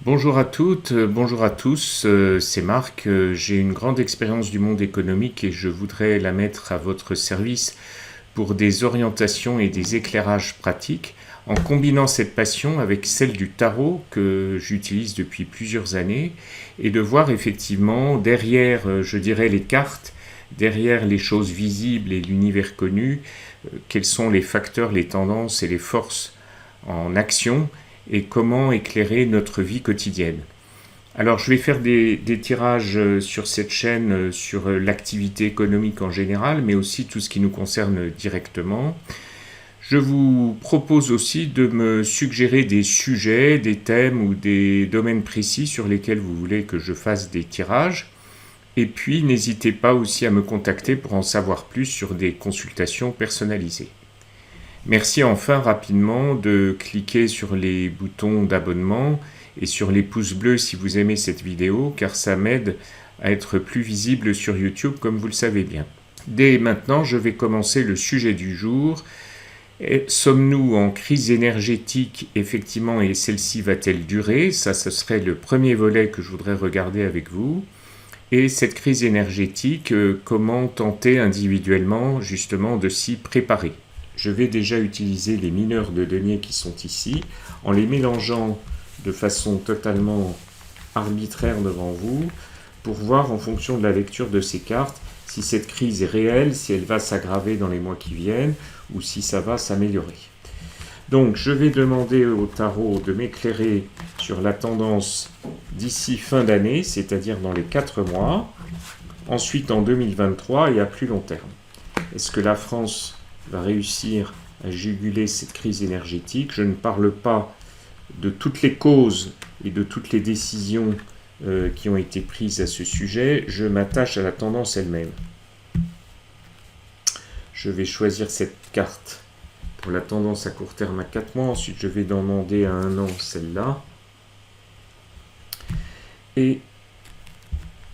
Bonjour à toutes, bonjour à tous, c'est Marc. J'ai une grande expérience du monde économique et je voudrais la mettre à votre service pour des orientations et des éclairages pratiques en combinant cette passion avec celle du tarot que j'utilise depuis plusieurs années et de voir effectivement derrière, je dirais, les cartes, derrière les choses visibles et l'univers connu, quels sont les facteurs, les tendances et les forces en action et comment éclairer notre vie quotidienne. Alors je vais faire des tirages sur cette chaîne sur l'activité économique en général, mais aussi tout ce qui nous concerne directement. Je vous propose aussi de me suggérer des sujets, des thèmes ou des domaines précis sur lesquels vous voulez que je fasse des tirages. Et puis n'hésitez pas aussi à me contacter pour en savoir plus sur des consultations personnalisées. Merci enfin rapidement de cliquer sur les boutons d'abonnement et sur les pouces bleus si vous aimez cette vidéo, car ça m'aide à être plus visible sur YouTube comme vous le savez bien. Dès maintenant, je vais commencer le sujet du jour. Sommes-nous en crise énergétique effectivement et celle-ci va-t-elle durer? Ça, ce serait le premier volet que je voudrais regarder avec vous. Et cette crise énergétique, comment tenter individuellement justement de s'y préparer? Je vais déjà utiliser les mineurs de deniers qui sont ici, en les mélangeant de façon totalement arbitraire devant vous, pour voir en fonction de la lecture de ces cartes, si cette crise est réelle, si elle va s'aggraver dans les mois qui viennent, ou si ça va s'améliorer. Donc je vais demander au tarot de m'éclairer sur la tendance d'ici fin d'année, c'est-à-dire dans les 4 mois, ensuite en 2023 et à plus long terme. Est-ce que la France va réussir à juguler cette crise énergétique? Je ne parle pas de toutes les causes et de toutes les décisions qui ont été prises à ce sujet, je m'attache à la tendance elle-même. Je vais choisir cette carte pour la tendance à court terme à 4 mois, ensuite je vais demander à 1 an celle-là, et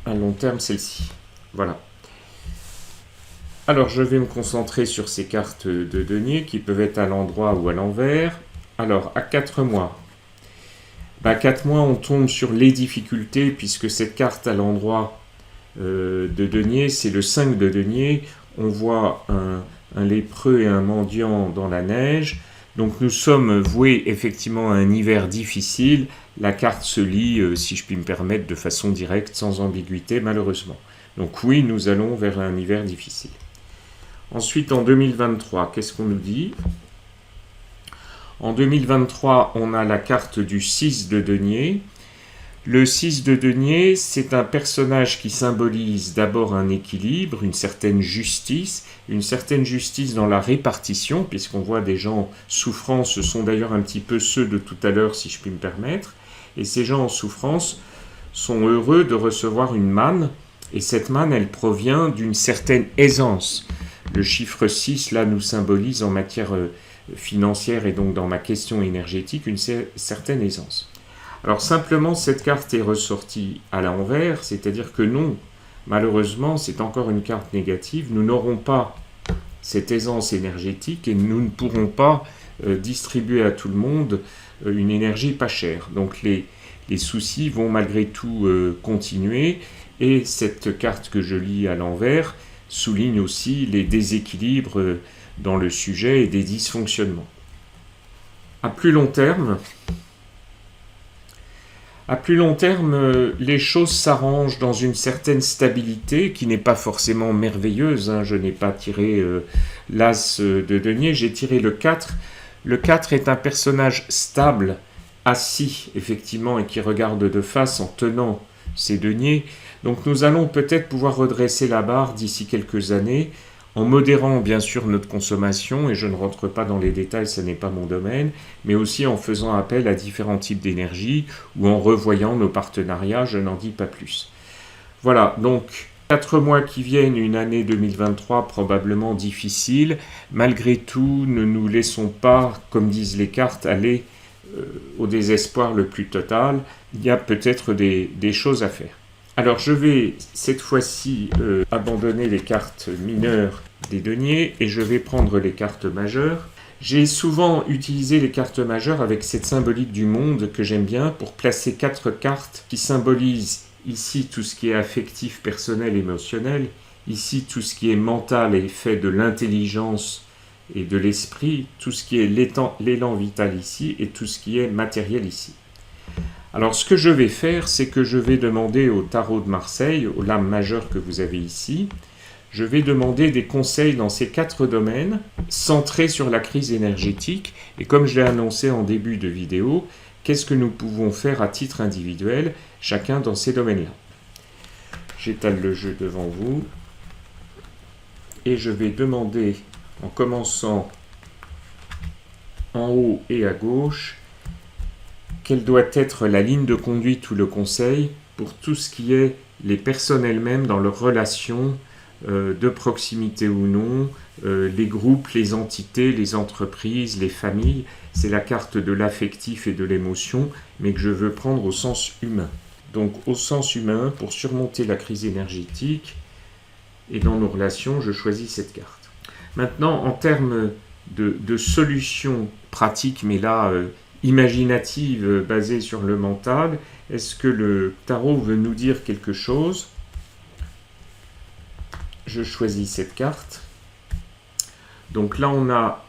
à long terme celle-ci. Voilà. Alors je vais me concentrer sur ces cartes de deniers qui peuvent être à l'endroit ou à l'envers. Alors à 4 mois, à 4 mois on tombe sur les difficultés puisque cette carte à l'endroit de denier, c'est le 5 de denier. On voit un lépreux et un mendiant dans la neige. Donc nous sommes voués effectivement à un hiver difficile. La carte se lit, si je puis me permettre, de façon directe, sans ambiguïté malheureusement. Donc oui, nous allons vers un hiver difficile. Ensuite, en 2023, qu'est-ce qu'on nous dit? En 2023, on a la carte du 6 de denier. Le 6 de denier, c'est un personnage qui symbolise d'abord un équilibre, une certaine justice dans la répartition, puisqu'on voit des gens souffrants, ce sont d'ailleurs un petit peu ceux de tout à l'heure, si je puis me permettre, et ces gens en souffrance sont heureux de recevoir une manne, et cette manne, elle provient d'une certaine aisance. Le chiffre 6, là, nous symbolise en matière financière et donc dans ma question énergétique une certaine aisance. Alors simplement, cette carte est ressortie à l'envers, c'est-à-dire que non, malheureusement, c'est encore une carte négative. Nous n'aurons pas cette aisance énergétique et nous ne pourrons pas distribuer à tout le monde une énergie pas chère. Donc les soucis vont malgré tout continuer et cette carte que je lis à l'envers souligne aussi les déséquilibres dans le sujet et des dysfonctionnements. À plus long terme, les choses s'arrangent dans une certaine stabilité qui n'est pas forcément merveilleuse. Je n'ai pas tiré l'as de denier, j'ai tiré le 4. Le 4 est un personnage stable, assis effectivement et qui regarde de face en tenant ses deniers. Donc nous allons peut-être pouvoir redresser la barre d'ici quelques années, en modérant bien sûr notre consommation, et je ne rentre pas dans les détails, ce n'est pas mon domaine, mais aussi en faisant appel à différents types d'énergie, ou en revoyant nos partenariats, je n'en dis pas plus. Voilà, donc 4 mois qui viennent, une année 2023 probablement difficile. Malgré tout, ne nous laissons pas, comme disent les cartes, aller au désespoir le plus total. Il y a peut-être des choses à faire. Alors je vais cette fois-ci abandonner les cartes mineures des deniers et je vais prendre les cartes majeures. J'ai souvent utilisé les cartes majeures avec cette symbolique du monde que j'aime bien pour placer 4 cartes qui symbolisent ici tout ce qui est affectif, personnel, émotionnel, ici tout ce qui est mental et fait de l'intelligence et de l'esprit, tout ce qui est l'élan vital ici et tout ce qui est matériel ici. Alors ce que je vais faire, c'est que je vais demander au tarot de Marseille, aux lames majeures que vous avez ici, je vais demander des conseils dans ces 4 domaines, centrés sur la crise énergétique, et comme je l'ai annoncé en début de vidéo, qu'est-ce que nous pouvons faire à titre individuel, chacun dans ces domaines-là. J'étale le jeu devant vous, et je vais demander, en commençant en haut et à gauche, quelle doit être la ligne de conduite ou le conseil pour tout ce qui est les personnes elles-mêmes dans leurs relations, de proximité ou non, les groupes, les entités, les entreprises, les familles. C'est la carte de l'affectif et de l'émotion, mais que je veux prendre au sens humain. Donc au sens humain, pour surmonter la crise énergétique et dans nos relations, je choisis cette carte. Maintenant, en termes de solutions pratiques, mais là imaginatives, basées sur le mental, est-ce que le tarot veut nous dire quelque chose ? Je choisis cette carte. Donc là, on a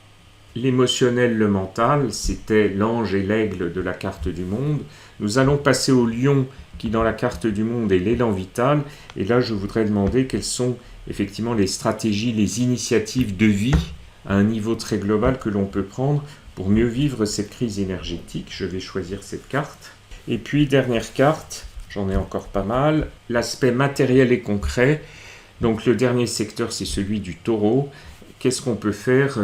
l'émotionnel, le mental. C'était l'ange et l'aigle de la carte du monde. Nous allons passer au lion qui, dans la carte du monde, est l'élan vital. Et là, je voudrais demander quelles sont effectivement les stratégies, les initiatives de vie à un niveau très global que l'on peut prendre pour mieux vivre cette crise énergétique. Je vais choisir cette carte. Et puis, dernière carte, j'en ai encore pas mal, l'aspect matériel et concret. Donc le dernier secteur, c'est celui du taureau. Qu'est-ce qu'on peut faire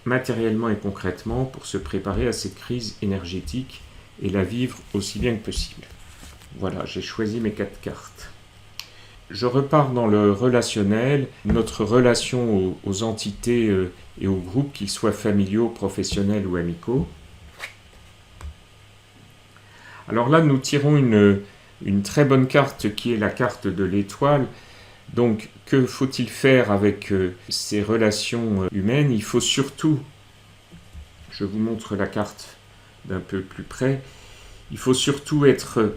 matériellement et concrètement pour se préparer à cette crise énergétique et la vivre aussi bien que possible? Voilà, j'ai choisi mes 4 cartes. Je repars dans le relationnel, notre relation aux entités et aux groupes, qu'ils soient familiaux, professionnels ou amicaux. Alors là, nous tirons une très bonne carte qui est la carte de l'étoile. Donc, que faut-il faire avec ces relations humaines? Il faut surtout, je vous montre la carte d'un peu plus près, il faut surtout être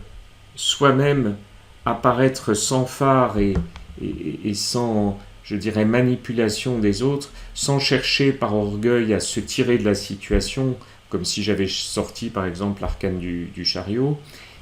soi-même, apparaître sans phare et sans, je dirais, manipulation des autres, sans chercher par orgueil à se tirer de la situation, comme si j'avais sorti par exemple l'arcane du chariot.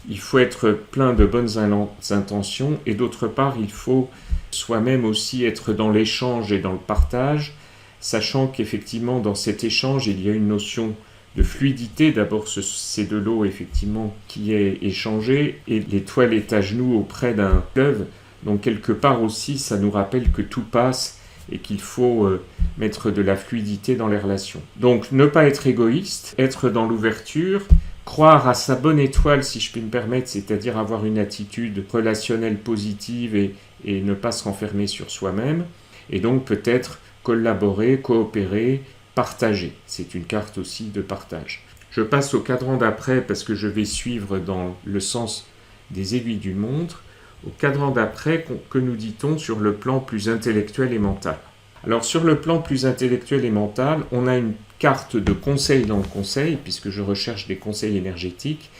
Il faut être plein de bonnes intentions et d'autre part, il faut soi-même aussi être dans l'échange et dans le partage, sachant qu'effectivement dans cet échange, il y a une notion de fluidité. D'abord, c'est de l'eau effectivement qui est échangée et l'étoile est à genoux auprès d'un fleuve. Donc quelque part aussi, ça nous rappelle que tout passe et qu'il faut mettre de la fluidité dans les relations. Donc ne pas être égoïste, être dans l'ouverture, croire à sa bonne étoile, si je puis me permettre, c'est-à-dire avoir une attitude relationnelle positive et ne pas se renfermer sur soi-même, et donc peut-être collaborer, coopérer, partager. C'est une carte aussi de partage. Je passe au cadran d'après parce que je vais suivre dans le sens des aiguilles d'une montre. Au cadran d'après, que nous dit-on sur le plan plus intellectuel et mental? Alors sur le plan plus intellectuel et mental, on a une carte de conseil dans le conseil, puisque je recherche des conseils énergétiques.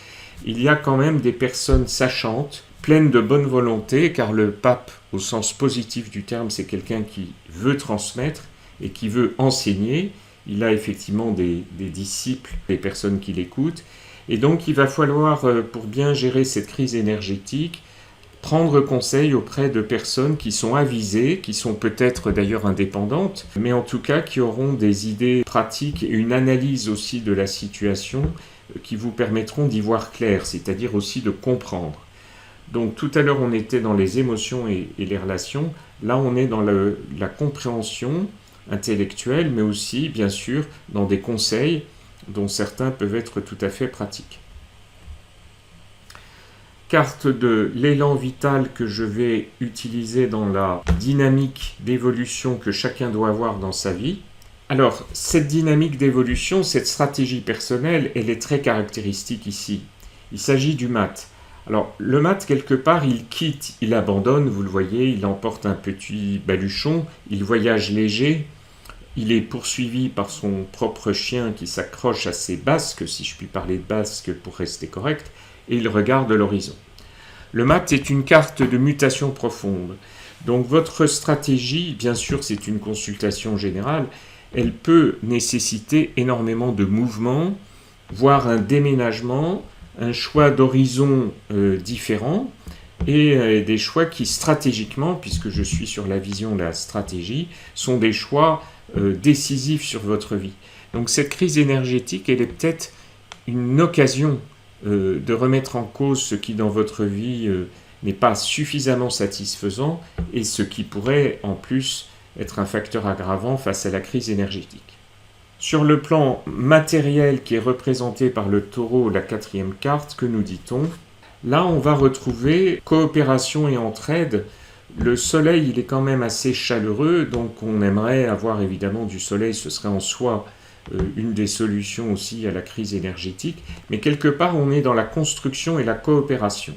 Il y a quand même des personnes sachantes, pleines de bonne volonté, car le pape, au sens positif du terme, c'est quelqu'un qui veut transmettre et qui veut enseigner. Il a effectivement des disciples, des personnes qui l'écoutent. Et donc il va falloir, pour bien gérer cette crise énergétique, prendre conseil auprès de personnes qui sont avisées, qui sont peut-être d'ailleurs indépendantes, mais en tout cas qui auront des idées pratiques et une analyse aussi de la situation qui vous permettront d'y voir clair, c'est-à-dire aussi de comprendre. Donc tout à l'heure on était dans les émotions et les relations, là on est dans la compréhension intellectuelle, mais aussi bien sûr dans des conseils dont certains peuvent être tout à fait pratiques. Carte de l'élan vital que je vais utiliser dans la dynamique d'évolution que chacun doit avoir dans sa vie. Alors, cette dynamique d'évolution, cette stratégie personnelle, elle est très caractéristique ici. Il s'agit du mat. Alors, le mat, quelque part, il quitte, il abandonne, vous le voyez, il emporte un petit baluchon, il voyage léger, il est poursuivi par son propre chien qui s'accroche à ses basques, si je puis parler de basques pour rester correct, et il regarde l'horizon. Le mat est une carte de mutation profonde. Donc votre stratégie, bien sûr c'est une consultation générale, elle peut nécessiter énormément de mouvements, voire un déménagement, un choix d'horizon différent, et des choix qui stratégiquement, puisque je suis sur la vision de la stratégie, sont des choix décisifs sur votre vie. Donc cette crise énergétique, elle est peut-être une occasion de remettre en cause ce qui dans votre vie n'est pas suffisamment satisfaisant et ce qui pourrait en plus être un facteur aggravant face à la crise énergétique. Sur le plan matériel qui est représenté par le taureau, la 4e carte, que nous dit-on ? Là, on va retrouver coopération et entraide. Le soleil, il est quand même assez chaleureux, donc on aimerait avoir évidemment du soleil, ce serait en soi une des solutions aussi à la crise énergétique, mais quelque part on est dans la construction et la coopération.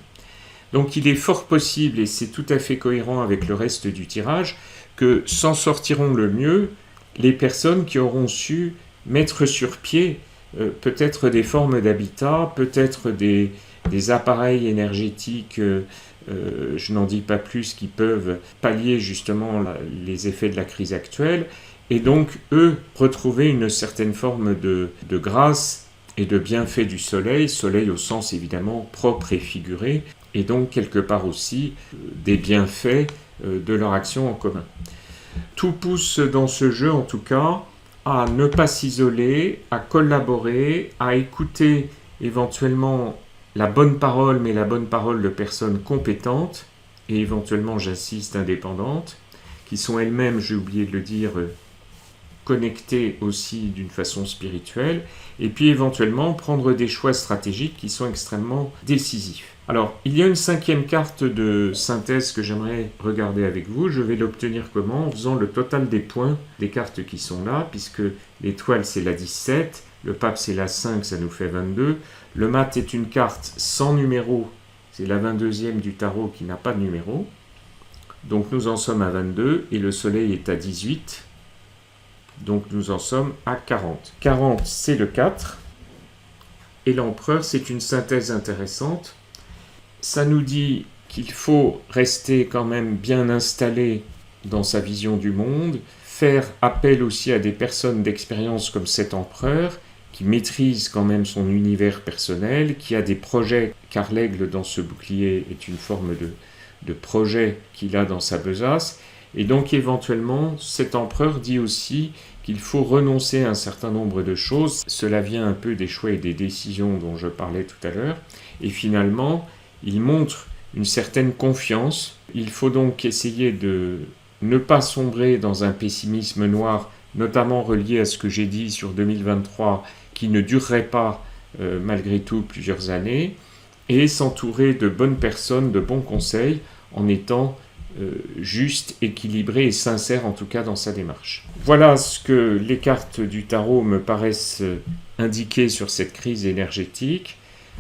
Donc il est fort possible, et c'est tout à fait cohérent avec le reste du tirage, que s'en sortiront le mieux les personnes qui auront su mettre sur pied peut-être des formes d'habitat, peut-être des appareils énergétiques, je n'en dis pas plus, qui peuvent pallier justement les effets de la crise actuelle, et donc eux retrouver une certaine forme de grâce et de bienfait du soleil, soleil au sens évidemment propre et figuré, et donc quelque part aussi des bienfaits de leur action en commun. Tout pousse dans ce jeu en tout cas à ne pas s'isoler, à collaborer, à écouter éventuellement la bonne parole, mais la bonne parole de personnes compétentes, et éventuellement, j'insiste, indépendantes, qui sont elles-mêmes, j'ai oublié de le dire, connectées aussi d'une façon spirituelle, et puis éventuellement prendre des choix stratégiques qui sont extrêmement décisifs. Alors, il y a une 5e carte de synthèse que j'aimerais regarder avec vous. Je vais l'obtenir comment ? En faisant le total des points des cartes qui sont là, puisque l'étoile c'est la 17, le pape c'est la 5, ça nous fait 22. Le mat est une carte sans numéro, c'est la 22e du tarot qui n'a pas de numéro. Donc nous en sommes à 22 et le soleil est à 18. Donc nous en sommes à 40. 40 c'est le 4 et l'empereur c'est une synthèse intéressante. Ça nous dit qu'il faut rester quand même bien installé dans sa vision du monde, faire appel aussi à des personnes d'expérience comme cet empereur, qui maîtrise quand même son univers personnel, qui a des projets, car l'aigle dans ce bouclier est une forme de projet qu'il a dans sa besace, et donc éventuellement cet empereur dit aussi qu'il faut renoncer à un certain nombre de choses, cela vient un peu des choix et des décisions dont je parlais tout à l'heure, et finalement il montre une certaine confiance. Il faut donc essayer de ne pas sombrer dans un pessimisme noir, notamment relié à ce que j'ai dit sur 2023, qui ne durerait pas malgré tout plusieurs années, et s'entourer de bonnes personnes, de bons conseils, en étant juste, équilibré et sincère en tout cas dans sa démarche. Voilà ce que les cartes du tarot me paraissent indiquer sur cette crise énergétique.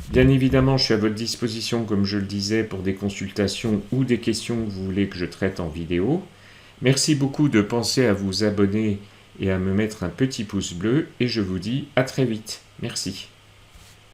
Bien évidemment, je suis à votre disposition, comme je le disais, pour des consultations ou des questions que vous voulez que je traite en vidéo. Merci beaucoup de penser à vous abonner et à me mettre un petit pouce bleu, et je vous dis à très vite. Merci.